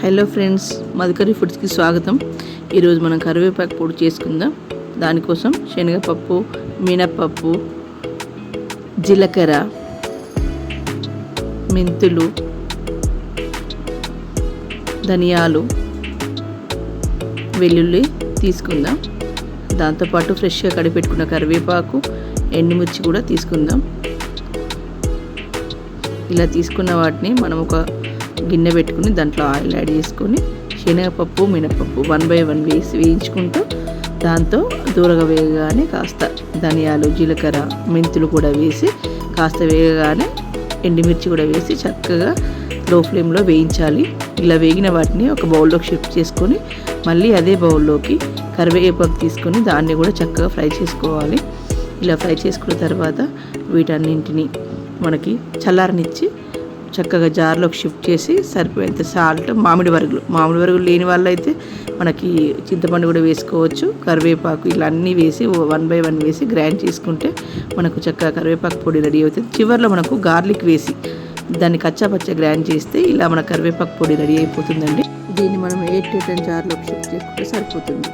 Hello friends, మధుకరి ఫుడ్స్కి స్వాగతం. ఈరోజు మనం కరివేపాకు పొడి చేసుకుందాం. దానికోసం శనగపప్పు, మినపప్పు, జీలకర్ర, మెంతులు, ధనియాలు, వెల్లుల్లి తీసుకుందాం. దాంతోపాటు ఫ్రెష్గా కడిపెట్టుకున్న కరివేపాకు, ఎండుమిర్చి కూడా తీసుకుందాం. ఇలా తీసుకున్న వాటిని మనం ఒక గిన్నె పెట్టుకుని దాంట్లో ఆయిల్ యాడ్ చేసుకొని శనగపప్పు, మినపప్పు 1 by 1 వేసి వేయించుకుంటూ దాంతో దూరగా వేయగానే కాస్త ధనియాలు, జీలకర్ర, మెంతులు కూడా వేసి కాస్త వేయగానే ఎండుమిర్చి కూడా వేసి చక్కగా లో ఫ్లేమ్లో వేయించాలి. ఇలా వేగిన వాటిని ఒక బౌల్లోకి షిఫ్ట్ చేసుకొని మళ్ళీ అదే బౌల్లోకి కరివేపాకు తీసుకొని దాన్ని కూడా చక్కగా ఫ్రై చేసుకోవాలి. ఇలా ఫ్రై చేసుకున్న తర్వాత వీటన్నింటినీ మనకి చల్లారనిచ్చి చక్కగా జార్లోకి షిఫ్ట్ చేసి సరిపోయేంత సాల్ట్, మామిడి వరుగులు లేని వాళ్ళైతే మనకి చింతపండు కూడా వేసుకోవచ్చు. కరివేపాకు ఇలా అన్నీ వేసి 1 by 1 వేసి గ్రైండ్ చేసుకుంటే మనకు చక్కగా కరివేపాకు పొడి రెడీ అవుతుంది. చివరిలో మనకు గార్లిక్ వేసి దాన్ని కచ్చాపచ్చ గ్రైండ్ చేస్తే ఇలా మన కరివేపాకు పొడి రెడీ అయిపోతుందండి. దీన్ని మనం 8 to 10 జార్లోకి షిఫ్ట్ చేసుకుంటే సరిపోతుంది.